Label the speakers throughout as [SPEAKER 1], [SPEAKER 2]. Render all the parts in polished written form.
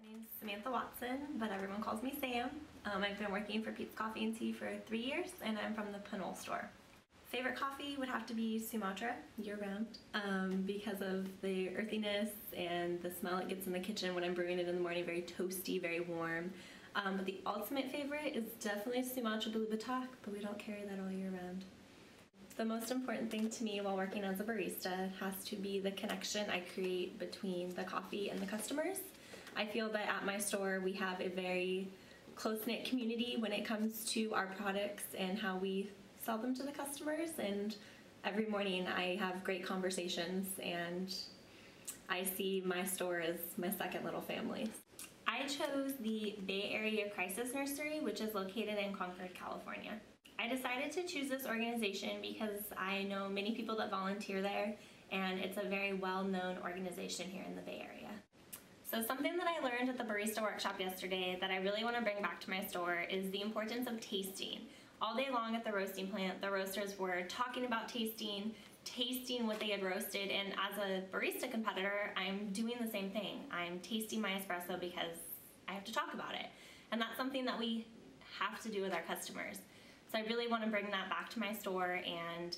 [SPEAKER 1] name's Samantha Watson, but everyone calls me Sam. I've been working for Pete's Coffee and Tea for 3 years, and I'm from the Pinole store. Favorite coffee would have to be Sumatra, year-round, because of the earthiness and the smell it gets in the kitchen when I'm brewing it in the morning, very toasty, very warm. But the ultimate favorite is definitely Sumatra Blue Batak, but we don't carry that all year round. The most important thing to me while working as a barista has to be the connection I create between the coffee and the customers. I feel that at my store we have a very close-knit community when it comes to our products and how we sell them to the customers, and every morning I have great conversations and I see my store as my second little family. I chose the Bay Area Crisis Nursery, which is located in Concord, California. I decided to choose this organization because I know many people that volunteer there, and it's a very well-known organization here in the Bay Area. So something that I learned at the barista workshop yesterday that I really want to bring back to my store is the importance of tasting. All day long at the roasting plant, the roasters were talking about tasting what they had roasted, and as a barista competitor, I'm doing the same thing. I'm tasting my espresso because I have to talk about it. And that's something that we have to do with our customers. So I really want to bring that back to my store and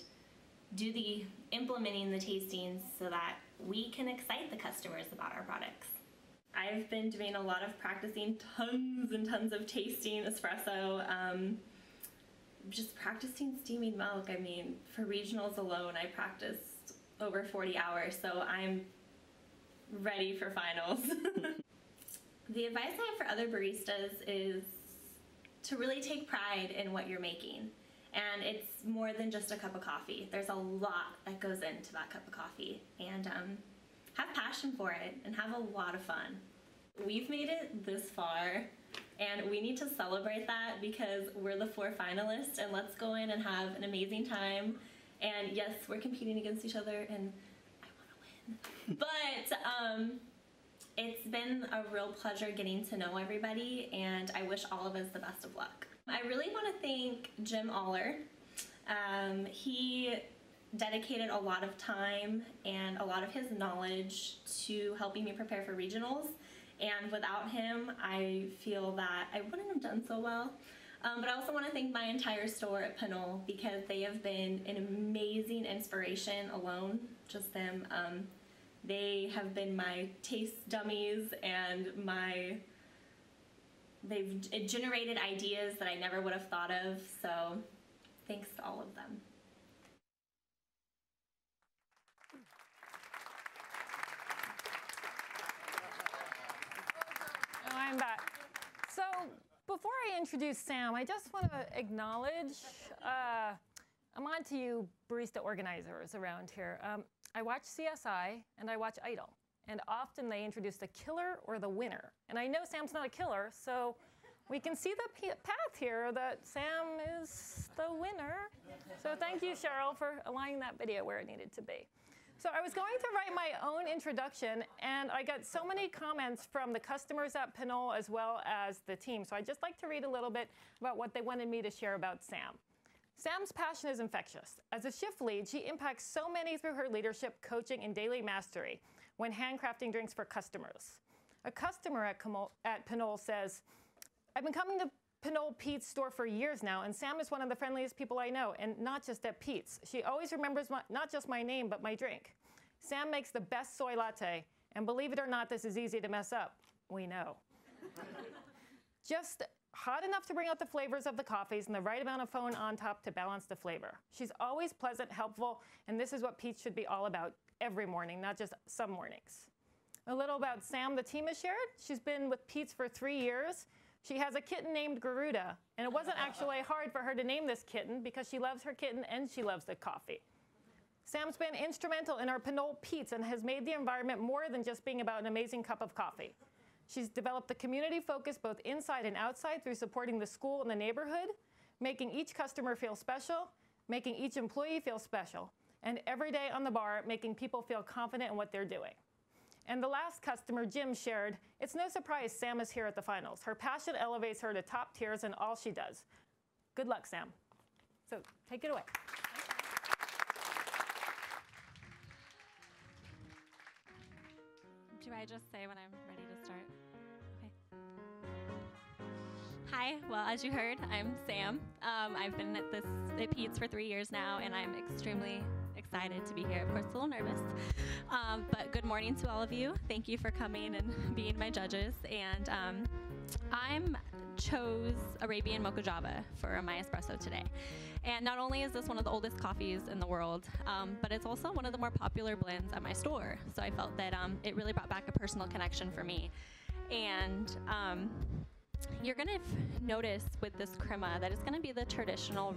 [SPEAKER 1] do the implementing the tastings so that we can excite the customers about our products. I've been doing a lot of practicing tons and tons of tasting espresso, just practicing steaming milk. I mean, for regionals alone, I practiced over 40 hours, so I'm ready for finals. The advice I have for other baristas is to really take pride in what you're making. And it's more than just a cup of coffee. There's a lot that goes into that cup of coffee. And have passion for it and have a lot of fun. We've made it this far, and we need to celebrate that because we're the 4 finalists, and let's go in and have an amazing time. And yes, we're competing against each other, and I want to win. But it's been a real pleasure getting to know everybody, and I wish all of us the best of luck. I really want to thank Jim Aller. He dedicated a lot of time and a lot of his knowledge to helping me prepare for regionals, and without him I feel that I wouldn't have done so well. But I also want to thank my entire store at Pinole because they have been an amazing inspiration alone, just them. They have been my taste dummies, and they've generated ideas that I never would have thought of, so thanks to all of them.
[SPEAKER 2] Oh, I'm back. So before I introduce Sam, I just want to acknowledge, I'm on to you barista organizers around here. I watch CSI and I watch Idol, and often they introduce the killer or the winner. And I know Sam's not a killer, so we can see the path here that Sam is the winner. So thank you, Cheryl, for aligning that video where it needed to be. So I was going to write my own introduction, and I got so many comments from the customers at Pinole as well as the team. So I'd just like to read a little bit about what they wanted me to share about Sam. Sam's passion is infectious. As a shift lead, she impacts so many through her leadership, coaching, and daily mastery when handcrafting drinks for customers. A customer at Pinole says, "I've been coming to Pinole Pete's store for years now, and Sam is one of the friendliest people I know, and not just at Pete's. She always remembers not just my name, but my drink. Sam makes the best soy latte, and believe it or not, this is easy to mess up. We know." Just hot enough to bring out the flavors of the coffees and the right amount of foam on top to balance the flavor. She's always pleasant, helpful, and this is what Pete's should be all about every morning, not just some mornings. A little about Sam, the team has shared. She's been with Pete's for 3 years. She has a kitten named Garuda, and it wasn't actually hard for her to name this kitten because she loves her kitten and she loves the coffee. Sam's been instrumental in our Pinole Pete's and has made the environment more than just being about an amazing cup of coffee. She's developed the community focus both inside and outside through supporting the school and the neighborhood, making each customer feel special, making each employee feel special, and every day on the bar, making people feel confident in what they're doing. And the last customer, Jim, shared, "It's no surprise Sam is here at the finals. Her passion elevates her to top tiers in all she does." Good luck, Sam. So take it away.
[SPEAKER 3] Do I just say when I'm ready to start? Okay. Hi, well, as you heard, I'm Sam. I've been at Pete's for 3 years now, and I'm extremely excited to be here. Of course, a little nervous, but good morning to all of you. Thank you for coming and being my judges. And I chose Arabian Mocha Java for my espresso today. And not only is this one of the oldest coffees in the world, but it's also one of the more popular blends at my store. So I felt that it really brought back a personal connection for me. And you're gonna notice with this crema that it's gonna be the traditional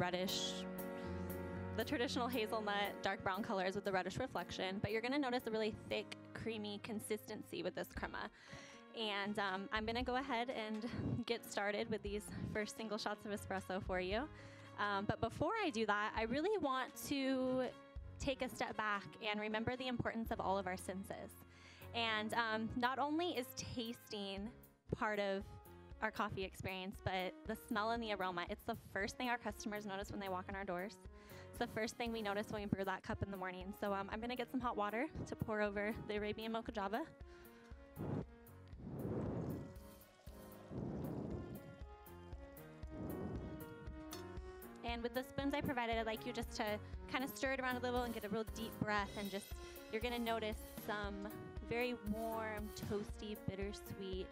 [SPEAKER 3] hazelnut, dark brown colors with the reddish reflection, but you're gonna notice a really thick, creamy consistency with this crema. And I'm gonna go ahead and get started with these first single shots of espresso for you. But before I do that, I really want to take a step back and remember the importance of all of our senses. And not only is tasting part of our coffee experience, but the smell and the aroma, it's the first thing our customers notice when they walk in our doors. It's the first thing we notice when we brew that cup in the morning. So I'm gonna get some hot water to pour over the Arabian Mocha Java. And with the spoons I provided, I'd like you just to kind of stir it around a little and get a real deep breath, and just, you're gonna notice some very warm, toasty, bittersweet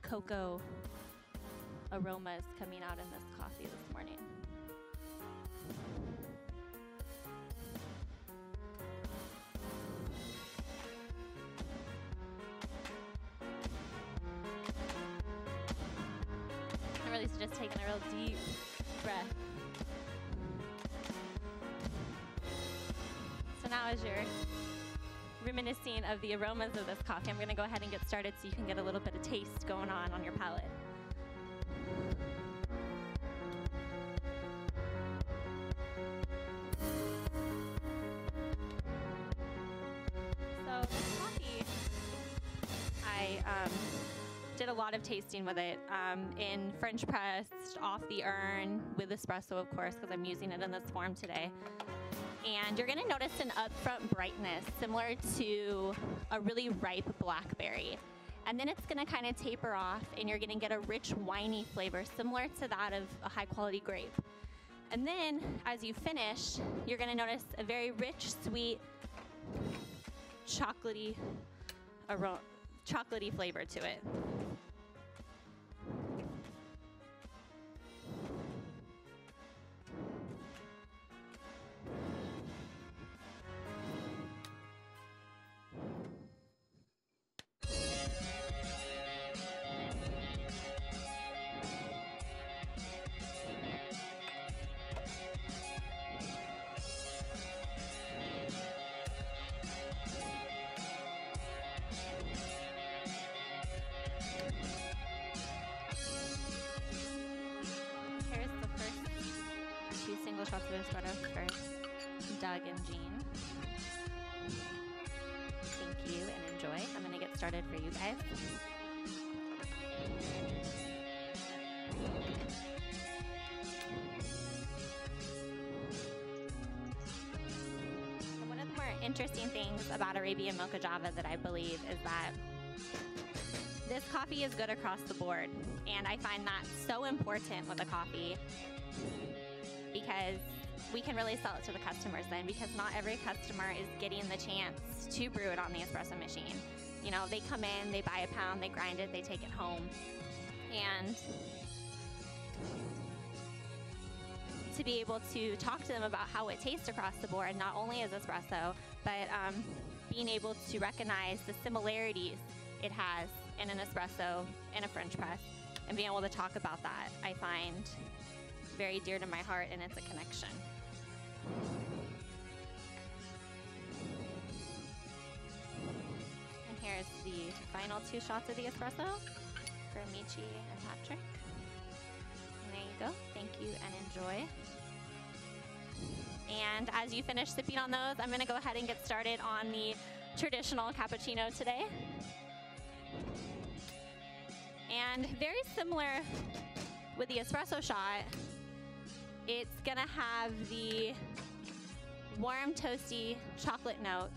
[SPEAKER 3] cocoa aromas coming out in this coffee this morning. And really just taking a real deep breath. So now as you're reminiscing of the aromas of this coffee, I'm going to go ahead and get started so you can get a little bit of taste going on your palate. So this coffee, I did a lot of tasting with it in French pressed, off the urn, with espresso, of course, because I'm using it in this form today. And you're gonna notice an upfront brightness similar to a really ripe blackberry. And then it's gonna kind of taper off, and you're gonna get a rich, winey flavor similar to that of a high quality grape. And then as you finish, you're gonna notice a very rich, sweet, chocolatey flavor to it. Shots of espresso for Doug and Jean. Thank you and enjoy. I'm going to get started for you guys. One of the more interesting things about Arabian Mocha Java that I believe is that this coffee is good across the board. And I find that so important with a coffee, because we can really sell it to the customers then, because not every customer is getting the chance to brew it on the espresso machine. You know, they come in, they buy a pound, they grind it, they take it home. And to be able to talk to them about how it tastes across the board, not only as espresso, but being able to recognize the similarities it has in an espresso, in a French press, and being able to talk about that, I find very dear to my heart, and it's a connection. And here's the final 2 shots of the espresso for Michi and Patrick. And there you go. Thank you and enjoy. And as you finish sipping on those, I'm going to go ahead and get started on the traditional cappuccino today. And very similar with the espresso shot, it's gonna have the warm, toasty chocolate notes,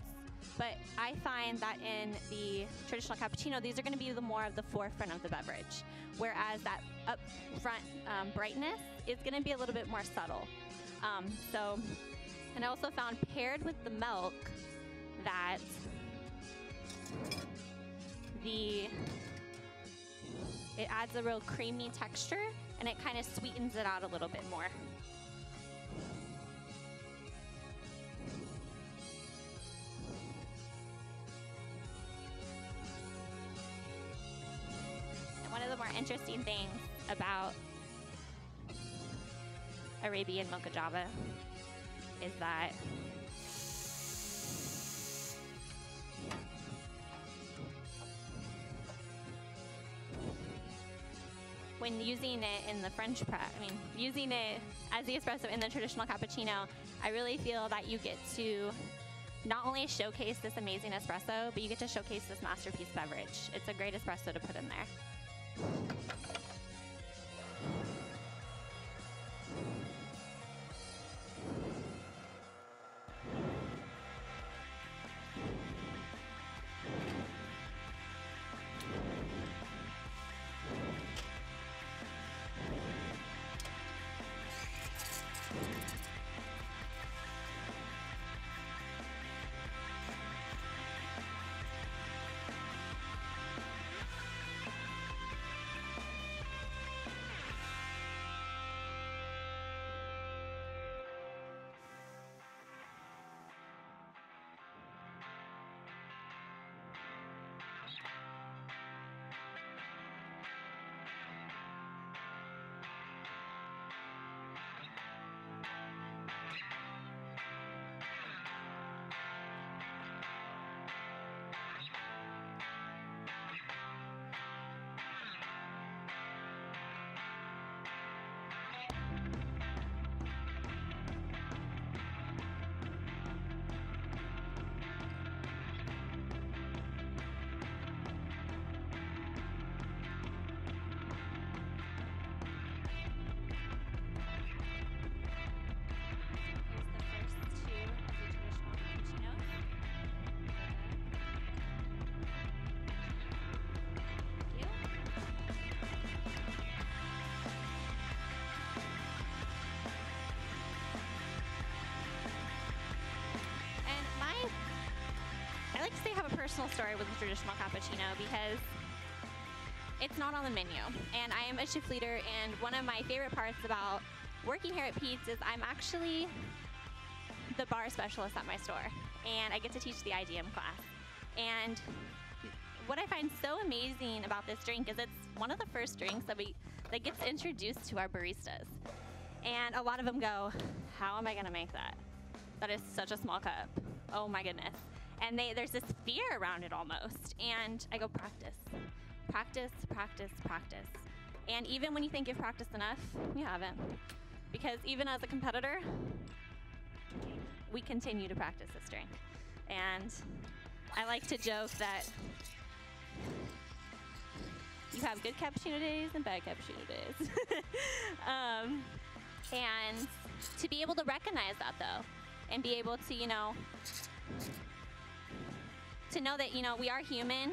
[SPEAKER 3] But I find that in the traditional cappuccino, these are going to be the more of the forefront of the beverage, whereas that up front brightness is going to be a little bit more subtle. And I also found paired with the milk that it adds a real creamy texture, and it kind of sweetens it out a little bit more. And one of the more interesting things about Arabian Mocha Java is that when using it in the French press, using it as the espresso in the traditional cappuccino, I really feel that you get to not only showcase this amazing espresso, but you get to showcase this masterpiece beverage. It's a great espresso to put in there. I like to say I have a personal story with the traditional cappuccino because it's not on the menu. And I am a shift leader, and one of my favorite parts about working here at Pete's is I'm actually the bar specialist at my store, and I get to teach the IDM class. And what I find so amazing about this drink is it's one of the first drinks that gets introduced to our baristas. And a lot of them go, how am I gonna make that? That is such a small cup. Oh my goodness. And there's this fear around it almost. And I go, practice, practice, practice, practice. And even when you think you've practiced enough, you haven't. Because even as a competitor, we continue to practice this drink. And I like to joke that you have good cappuccino days and bad cappuccino days. And to be able to recognize that though, and be able to, to know that, we are human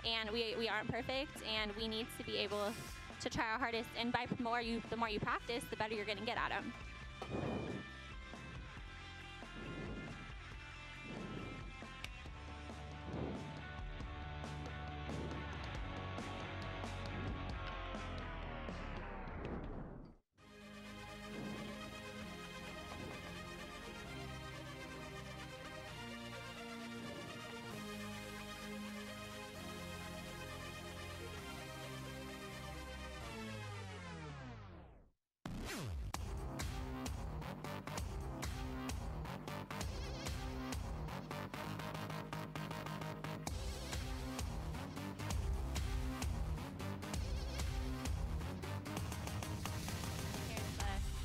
[SPEAKER 3] and we aren't perfect, and we need to be able to try our hardest, and the more you practice, the better you're gonna get at them.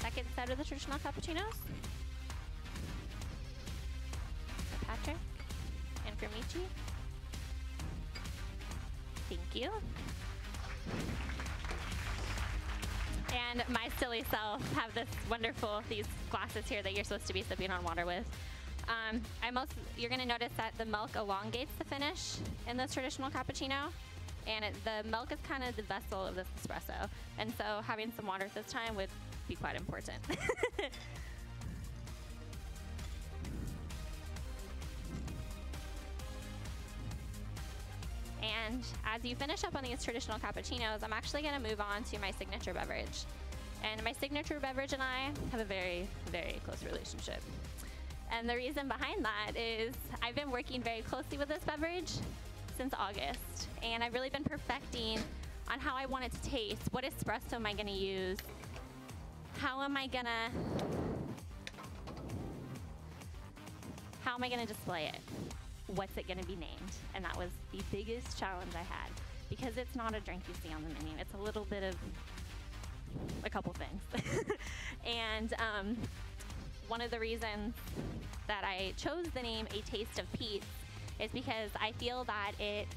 [SPEAKER 3] Second set of the traditional cappuccinos for Patrick and for Michi. Thank you. And my silly self have these glasses here that you're supposed to be sipping on water with. You're going to notice that the milk elongates the finish in this traditional cappuccino, and the milk is kind of the vessel of this espresso, and so having some water at this time would be quite important. And as you finish up on these traditional cappuccinos, I'm actually going to move on to my signature beverage. And my signature beverage and I have a very, very close relationship. And the reason behind that is I've been working very closely with this beverage since August. And I've really been perfecting on how I want it to taste. What espresso am I going to use? How am I going to display it? What's it going to be named? And that was the biggest challenge I had, because it's not a drink you see on the menu. It's a little bit of a couple things. And one of the reasons that I chose the name A Taste of Pete's is because I feel that it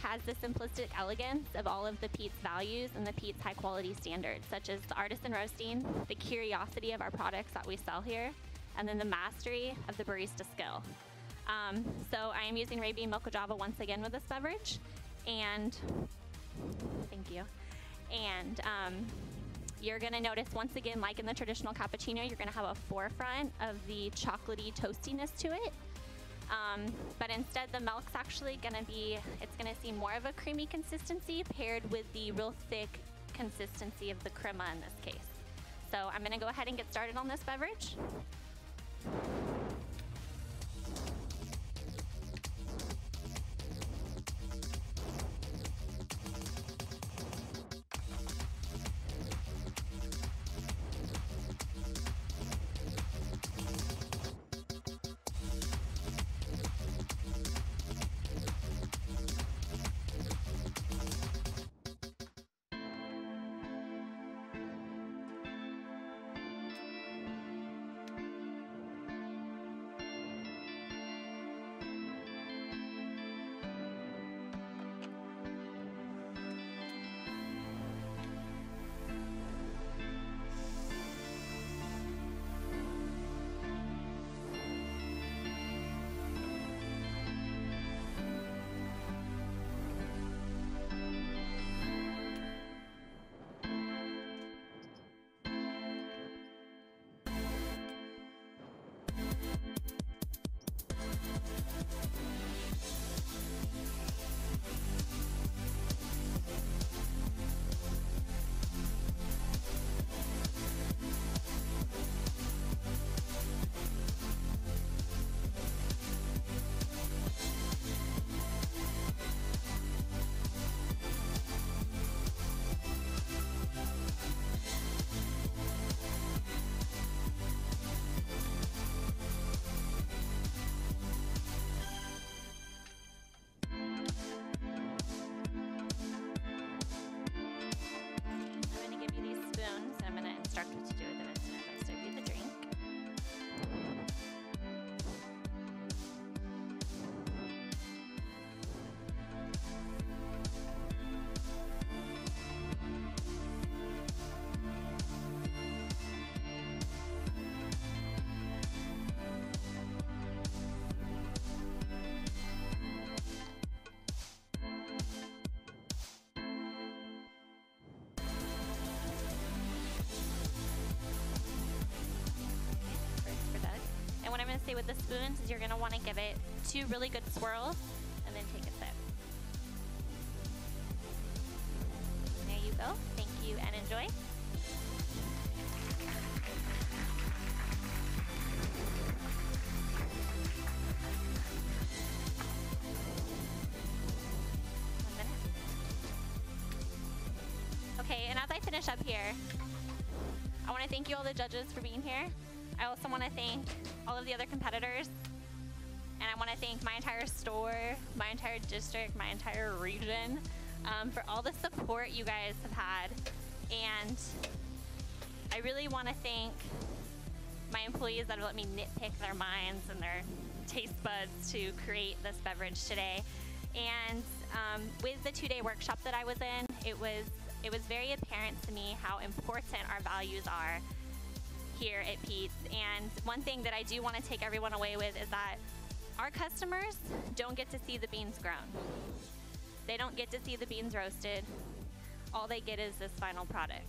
[SPEAKER 3] has the simplistic elegance of all of the Pete's values and the Pete's high quality standards, such as the artisan roasting, the curiosity of our products that we sell here, and then the mastery of the barista skill. So I am using Arabian Mocha Java once again with this beverage, and thank you. And you're going to notice once again, like in the traditional cappuccino, you're going to have a forefront of the chocolatey toastiness to it. But instead the milk's actually going to be, it's going to seem more of a creamy consistency paired with the real thick consistency of the crema in this case. So I'm going to go ahead and get started on this beverage. What I'm going to say with the spoons is you're going to want to give it 2 really good swirls and then take a sip. There you go. Thank you and enjoy. Okay, and as I finish up here, I want to thank you all the judges for being here. I also want to thank all of the other competitors, and I want to thank my entire store, my entire district, my entire region for all the support you guys have had. And I really want to thank my employees that have let me nitpick their minds and their taste buds to create this beverage today. And with the 2-day workshop that I was in, it was very apparent to me how important our values are here at Pete's. And one thing that I do want to take everyone away with is that our customers don't get to see the beans ground. They don't get to see the beans roasted. All they get is this final product.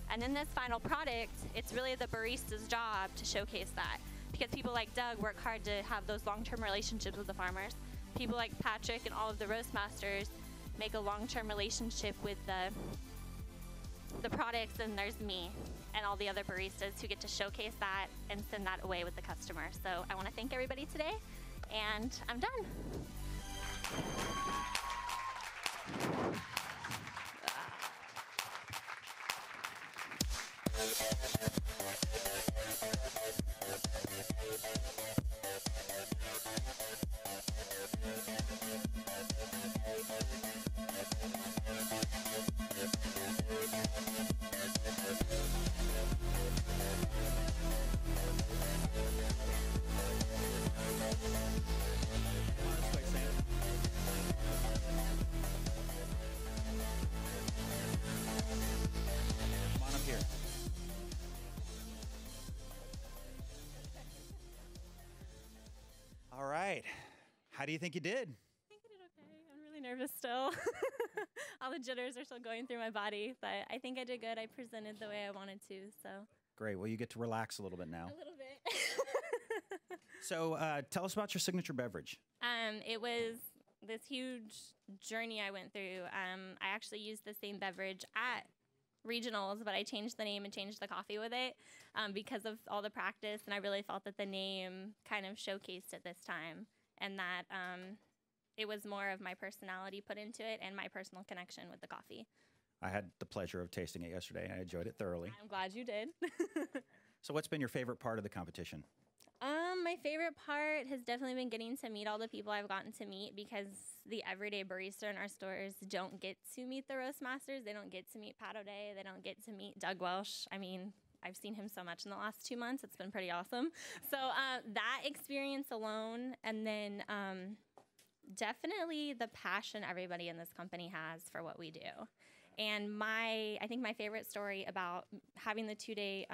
[SPEAKER 3] And in this final product, it's really the barista's job to showcase that. Because people like Doug work hard to have those long-term relationships with the farmers. People like Patrick and all of the roast masters make a long-term relationship with the products, and there's me and all the other baristas who get to showcase that and send that away with the customer. So I want to thank everybody today, and I'm done.
[SPEAKER 4] All right. How do you think you did?
[SPEAKER 3] I think I did okay. I'm really nervous still. All the jitters are still going through my body, but I think I did good. I presented the way I wanted to, so.
[SPEAKER 4] Great. Well, you get to relax a little bit now.
[SPEAKER 3] A little bit.
[SPEAKER 4] So tell us about your signature beverage.
[SPEAKER 3] It was this huge journey I went through. I actually used the same beverage at regionals, but I changed the name and changed the coffee with it because of all the practice, and I really felt that the name kind of showcased it this time, and that it was more of my personality put into it and my personal connection with the coffee.
[SPEAKER 4] I had the pleasure of tasting it yesterday, and I enjoyed it thoroughly.
[SPEAKER 3] I'm glad you did.
[SPEAKER 4] So what's been your favorite part of the competition?
[SPEAKER 3] My favorite part has definitely been getting to meet all the people I've gotten to meet, because the everyday barista in our stores don't get to meet the roast masters. They don't get to meet Pat O'Day. They don't get to meet Doug Welsh. I mean, I've seen him so much in the last 2 months. It's been pretty awesome. So that experience alone, and then definitely the passion everybody in this company has for what we do. And I think my favorite story about having the 2-day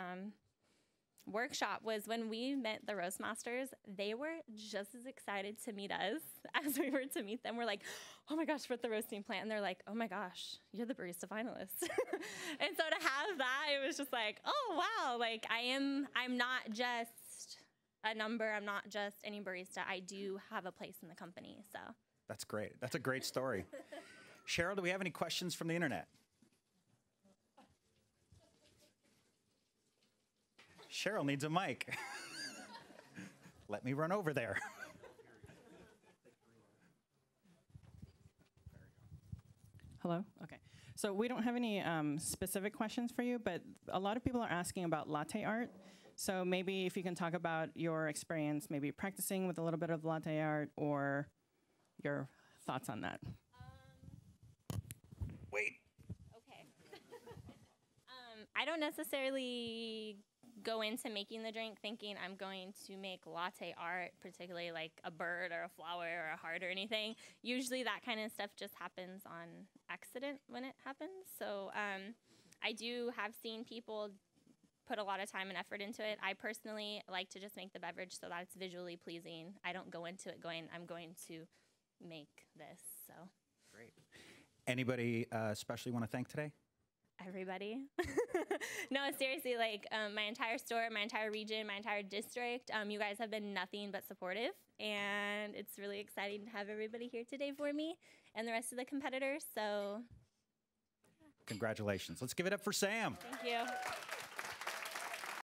[SPEAKER 3] workshop was when we met the roast masters. They were just as excited to meet us as we were to meet them. We're like, oh my gosh, we're at the roasting plant. And they're like, oh my gosh, you're the barista finalists. And so to have that, it was just like, oh wow, like I'm not just a number. I'm not just any barista. I do have a place in the company. So
[SPEAKER 4] That's great. That's a great story. Cheryl, do we have any questions from the internet? Cheryl needs a mic. Let me run over there.
[SPEAKER 5] Hello? Okay. So we don't have any specific questions for you, but a lot of people are asking about latte art. So maybe if you can talk about your experience, maybe practicing with a little bit of latte art, or your thoughts on that.
[SPEAKER 4] Wait.
[SPEAKER 3] Okay. I don't necessarily go into making the drink thinking I'm going to make latte art, particularly like a bird or a flower or a heart or anything. Usually that kind of stuff just happens on accident when it happens. So I do have seen people put a lot of time and effort into it. I personally like to just make the beverage so that it's visually pleasing. I don't go into it going, I'm going to make this. So
[SPEAKER 4] Great. Anybody especially want to thank today?
[SPEAKER 3] everybody. No, seriously, like my entire store, my entire region, my entire district, you guys have been nothing but supportive, and it's really exciting to have everybody here today for me and the rest of the competitors. So
[SPEAKER 4] Congratulations. Let's give it up for Sam.
[SPEAKER 3] thank you.